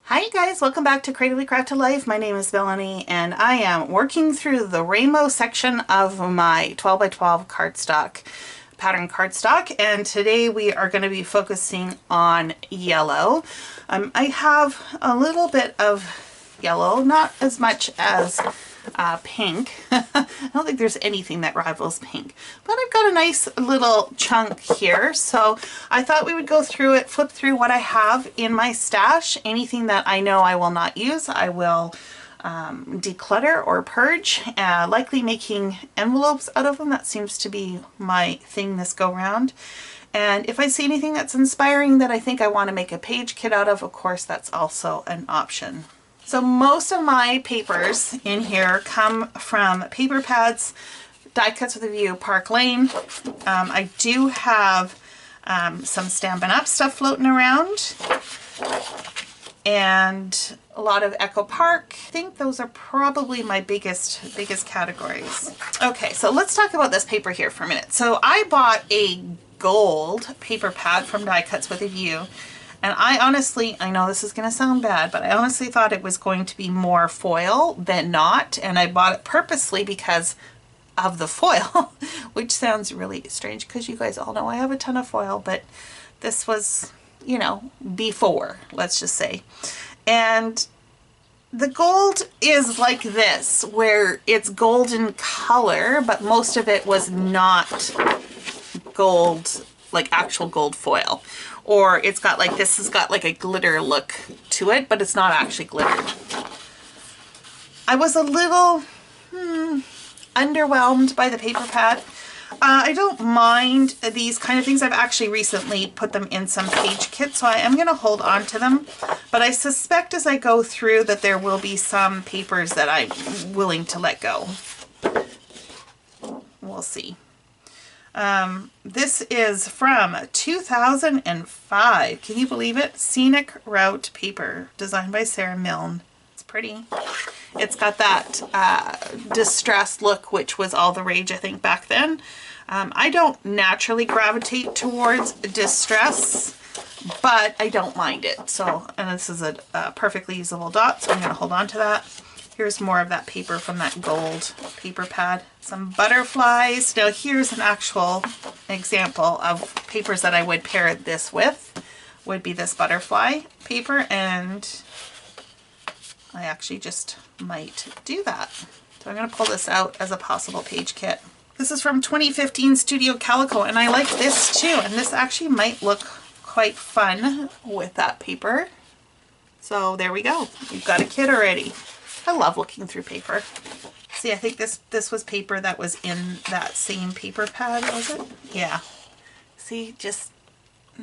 Hi guys, welcome back to Creatively Crafted Life. My name is Melanie and I am working through the rainbow section of my 12 by 12 cardstock, pattern cardstock, and today we are going to be focusing on yellow. I have a little bit of yellow, not as much as pink. I don't think there's anything that rivals pink, but I've got a nice little chunk here, so I thought we would go through it, flip through what I have in my stash. Anything that I know I will not use, I will declutter or purge, likely making envelopes out of them. That seems to be my thing this go round. And if I see anything that's inspiring that I think I want to make a page kit out of course that's also an option. So most of my papers in here come from paper pads, die cuts with a view, Park Lane. I do have some Stampin' Up stuff floating around and a lot of Echo Park. I think those are probably my biggest categories. Okay, so let's talk about this paper here for a minute. So I bought a gold paper pad from Die Cuts with a View. And I honestly, I know this is going to sound bad, but I honestly thought it was going to be more foil than not. And I bought it purposely because of the foil, which sounds really strange because you guys all know I have a ton of foil, but this was, you know, before, let's just say. And the gold is like this, where it's golden color, but most of it was not gold, like actual gold foil. Or it's got like, this has got like a glitter look to it, but it's not actually glitter. I was a little underwhelmed by the paper pad. I don't mind these kind of things. I've actually recently put them in some page kits, so I am going to hold on to them. But I suspect as I go through that there will be some papers that I'm willing to let go. We'll see. This is from 2005. Can you believe it? Scenic Route paper, designed by Sarah Milne. It's pretty. It's got that distressed look, which was all the rage, I think, back then. I don't naturally gravitate towards distress, but I don't mind it. So, and this is a perfectly usable dot, so I'm going to hold on to that. Here's more of that paper from that gold paper pad. Some butterflies. Now here's an actual example of papers that I would pair this with. Would be this butterfly paper, and I actually just might do that. So I'm going to pull this out as a possible page kit. This is from 2015 Studio Calico, and I like this too, and this actually might look quite fun with that paper. So there we go. We've got a kit already. I love looking through paper. See, I think this was paper that was in that same paper pad, was it? Yeah. See, just,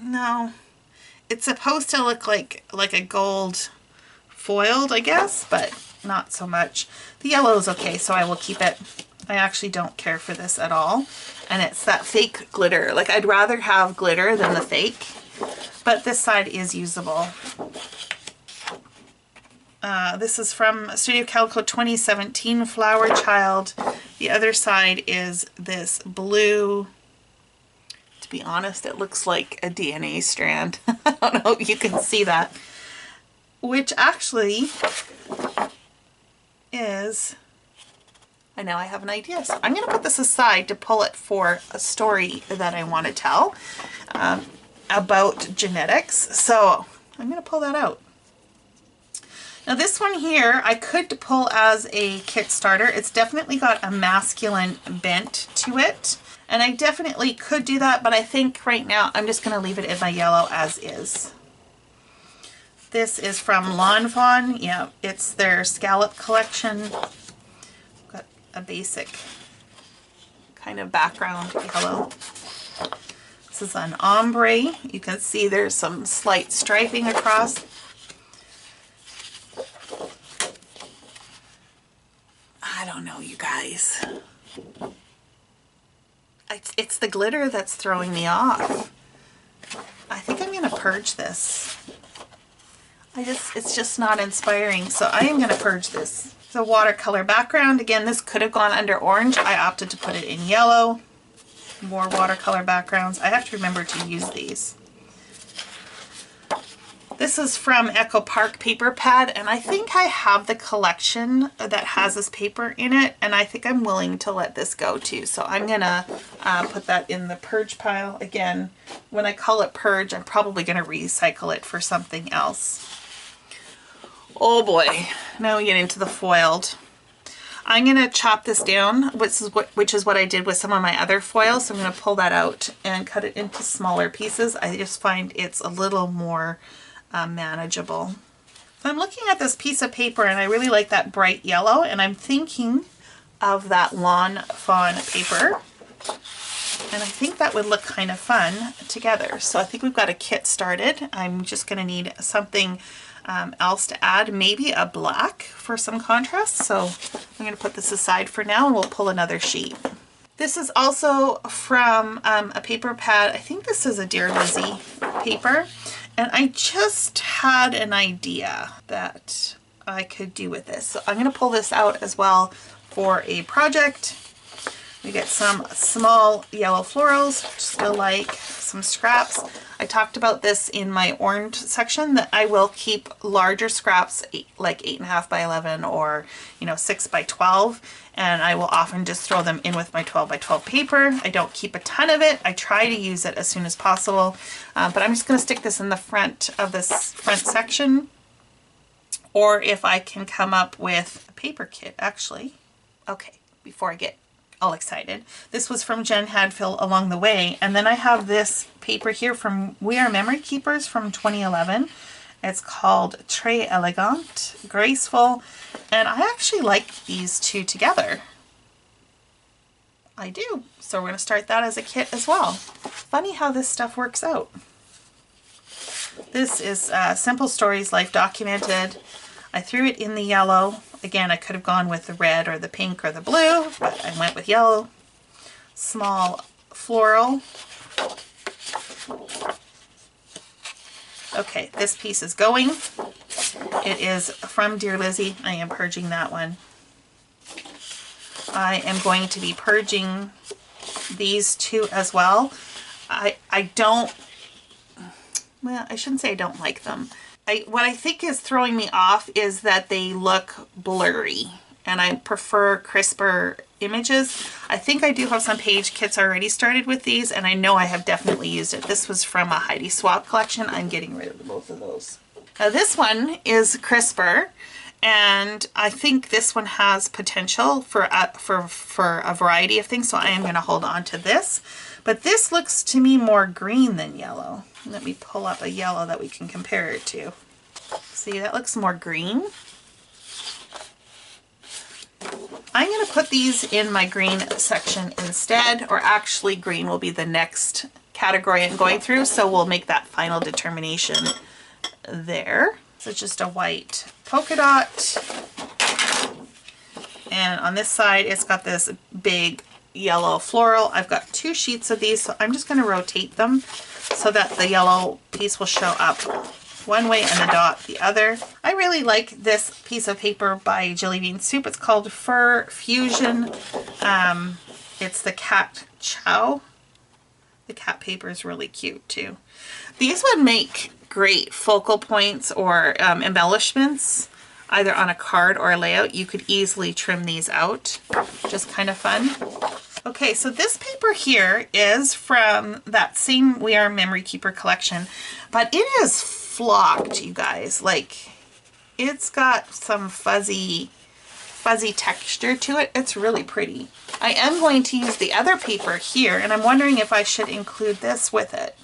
no. It's supposed to look like a gold foiled, I guess, but not so much. The yellow is okay, so I will keep it. I actually don't care for this at all. And it's that fake glitter. Like, I'd rather have glitter than the fake, but this side is usable. This is from Studio Calico 2017 Flower Child. The other side is this blue. To be honest, it looks like a DNA strand. I don't know if you can see that. Which actually is, I know I have an idea. So I'm going to put this aside to pull it for a story that I want to tell about genetics. So I'm going to pull that out. Now this one here, I could pull as a kit starter. It's definitely got a masculine bent to it. And I definitely could do that, but I think right now I'm just going to leave it in my yellow as is. This is from Lawn Fawn. Yeah, it's their scallop collection. Got a basic kind of background yellow. This is an ombre. You can see there's some slight striping across. I don't know, you guys. It's the glitter that's throwing me off. I think I'm going to purge this. It's just not inspiring, so I am going to purge this. It's a watercolor background. Again, this could have gone under orange. I opted to put it in yellow. More watercolor backgrounds. I have to remember to use these. This This is from Echo Park paper pad, and I think I have the collection that has this paper in it, and I think I'm willing to let this go too. So I'm gonna put that in the purge pile. Again, when I call it purge, I'm probably gonna recycle it for something else. Oh boy, now we get into the foiled. I'm gonna chop this down, which is what I did with some of my other foils. So I'm gonna pull that out and cut it into smaller pieces. I just find it's a little more manageable. So I'm looking at this piece of paper and I really like that bright yellow, and I'm thinking of that lawn fawn paper. And I think that would look kind of fun together. So I think we've got a kit started. I'm just gonna need something else to add, maybe a black for some contrast. So I'm going to put this aside for now and we'll pull another sheet. This is also from a paper pad. I think this is a Dear Lizzie paper, and I just had an idea that I could do with this. So I'm going to pull this out as well for a project. We get some small yellow florals, which still like some scraps. I talked about this in my orange section, that I will keep larger scraps, like 8.5 by 11 or 6 by 12, and I will often just throw them in with my 12 by 12 paper. I don't keep a ton of it. I try to use it as soon as possible, but I'm just going to stick this in the front of this front section, or if I can come up with a paper kit, actually. Okay, before I get all excited. This was from Jen Hadfield Along the Way, and then I have this paper here from We Are Memory Keepers from 2011. It's called Très Elegant, Graceful, and I actually like these two together. I do. So we're going to start that as a kit as well. Funny how this stuff works out. This is Simple Stories Life Documented. I threw it in the yellow. Again, I could have gone with the red or the pink or the blue, but I went with yellow. Small floral. Okay, this piece is going. It is from Dear Lizzie. I am purging that one. I am going to be purging these two as well. I shouldn't say I don't like them. What I think is throwing me off is that they look blurry, and I prefer crisper images. I think I do have some page kits already started with these, and I know I have definitely used it. This was from a Heidi Swap collection. I'm getting rid of both of those. Now this one is crisper, and I think this one has potential for a variety of things, so I am going to hold on to this. But this looks to me more green than yellow. Let me pull up a yellow that we can compare it to. See, that looks more green. I'm going to put these in my green section instead, or actually green will be the next category I'm going through, so we'll make that final determination there. So it's just a white polka dot. And on this side, it's got this big yellow floral. I've got 2 sheets of these, so I'm just going to rotate them so that the yellow piece will show up one way and the dot the other. I really like this piece of paper by Jelly Bean Soup. It's called Fur Fusion. It's the cat chow. The cat paper is really cute too. These would make great focal points or embellishments, either on a card or a layout. You could easily trim these out. Just kind of fun. Okay, so this paper here is from that same We Are Memory Keeper collection, but it is flocked, you guys. Like, it's got some fuzzy texture to it. It's really pretty. I am going to use the other paper here, and I'm wondering if I should include this with it.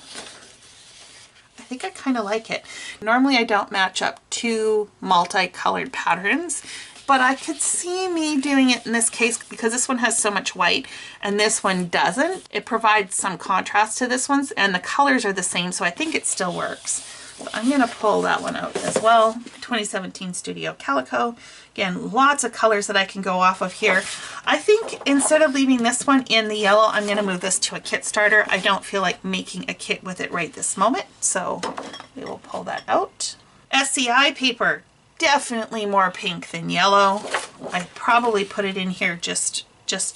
I think I kind of like it. Normally I don't match up 2 multicolored patterns, but I could see me doing it in this case because this one has so much white and this one doesn't. It provides some contrast to this one's, and the colors are the same, so I think it still works. So I'm going to pull that one out as well. 2017 Studio Calico. Again, lots of colors that I can go off of here. I think instead of leaving this one in the yellow, I'm going to move this to a kit starter. I don't feel like making a kit with it right this moment, so we will pull that out. SCI paper. Definitely more pink than yellow. I probably put it in here just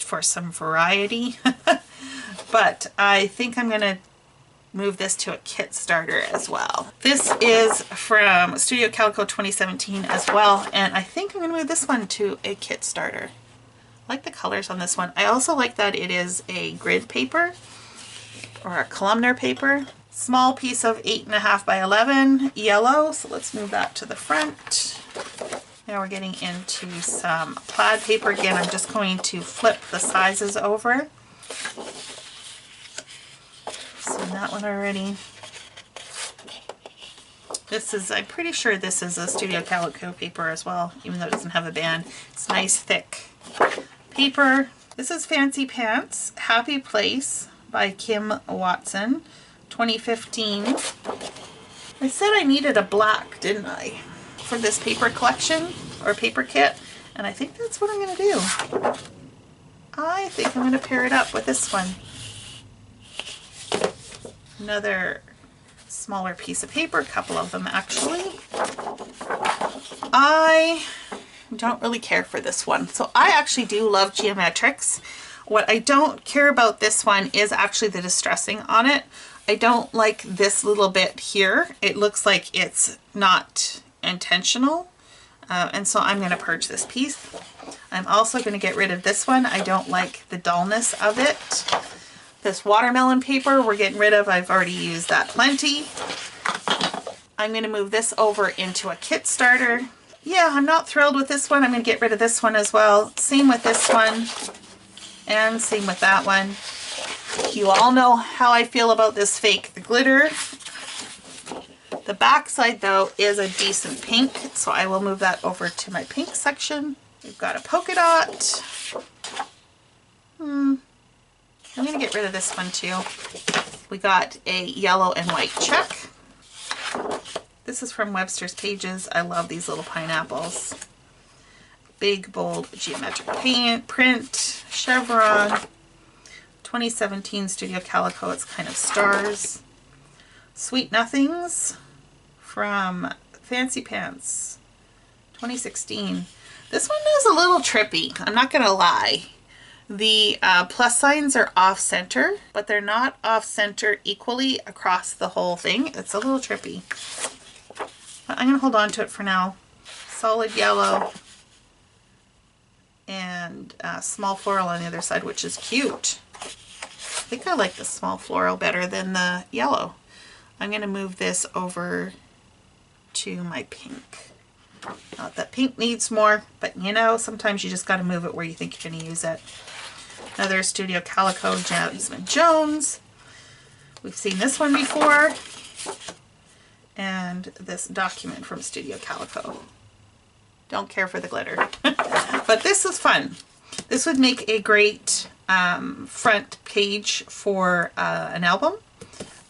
for some variety. But I think I'm going to move this to a kit starter as well. This is from Studio Calico 2017 as well, and I think I'm going to move this one to a kit starter. I like the colors on this one. I also like that it is a grid paper or a columnar paper. Small piece of 8.5 by 11 yellow, so let's move that to the front. Now we're getting into some plaid paper. Again, I'm just going to flip the sizes over. Seen that one already. This is, I'm pretty sure this is a Studio Calico paper as well, even though it doesn't have a band. It's nice thick paper. This is Fancy Pants, Happy Place by Kim Watson, 2015. I said I needed a black, didn't I, for this paper collection or paper kit, and I think that's what I'm going to do. I think I'm going to pair it up with this one. Another smaller piece of paper, a couple of them actually. I don't really care for this one. So I actually do love geometrics. What I don't care about this one is actually the distressing on it. I don't like this little bit here. It looks like it's not intentional. And so I'm going to purge this piece. I'm also going to get rid of this one. I don't like the dullness of it. This watermelon paper we're getting rid of. I've already used that plenty. I'm going to move this over into a kit starter. Yeah, I'm not thrilled with this one. I'm going to get rid of this one as well. Same with this one. And same with that one. You all know how I feel about this fake glitter. The back side though is a decent pink, so I will move that over to my pink section. We've got a polka dot. I'm going to get rid of this one too. We got a yellow and white check. This is from Webster's Pages. I love these little pineapples. Big, bold, geometric print, chevron. 2017 Studio Calico, it's kind of stars. Sweet Nothings from Fancy Pants, 2016. This one is a little trippy, I'm not gonna lie. The plus signs are off center, but they're not off center equally across the whole thing. It's a little trippy. But I'm gonna hold on to it for now. Solid yellow and small floral on the other side, which is cute. I think I like the small floral better than the yellow. I'm going to move this over to my pink. Not that pink needs more, but you know, sometimes you just got to move it where you think you're going to use it. Another Studio Calico Jasmine Jones. We've seen this one before. And this document from Studio Calico. Don't care for the glitter. But this is fun. This would make a great front page for an album.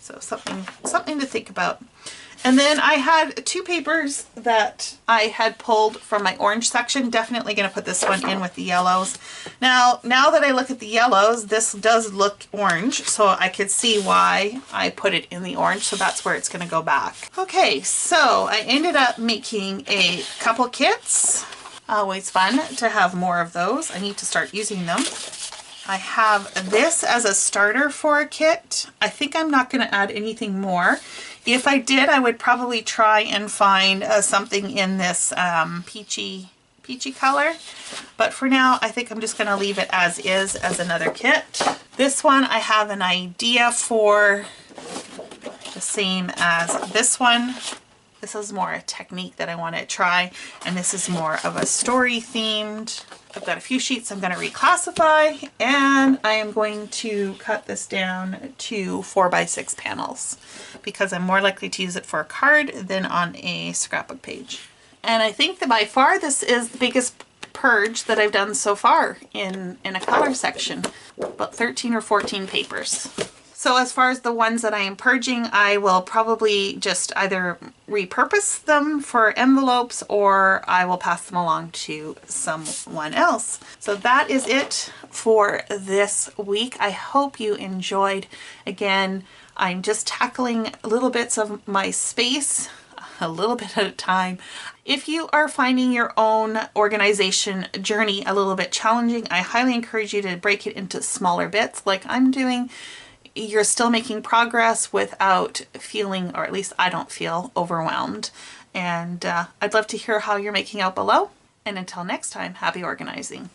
So something to think about. And then I had two papers that I had pulled from my orange section. Definitely going to put this one in with the yellows. Now that I look at the yellows, this does look orange, so I could see why I put it in the orange, so that's where it's going to go back. Okay, so I ended up making a couple kits. Always fun to have more of those. I need to start using them. I have this as a starter for a kit. I think I'm not going to add anything more. If I did, I would probably try and find something in this peachy color. But for now, I think I'm just going to leave it as is as another kit. This one I have an idea for, the same as this one. This is more a technique that I want to try, and this is more of a story themed. I've got a few sheets I'm going to reclassify, and I am going to cut this down to 4x6 panels because I'm more likely to use it for a card than on a scrapbook page. And I think that by far this is the biggest purge that I've done so far in a color section, about 13 or 14 papers. So as far as the ones that I am purging, I will probably just either repurpose them for envelopes or I will pass them along to someone else. So that is it for this week. I hope you enjoyed. Again, I'm just tackling little bits of my space, a little bit at a time. If you are finding your own organization journey a little bit challenging, I highly encourage you to break it into smaller bits like I'm doing. you're still making progress without feeling, or at least I don't feel, overwhelmed. And I'd love to hear how you're making out below. And until next time, happy organizing.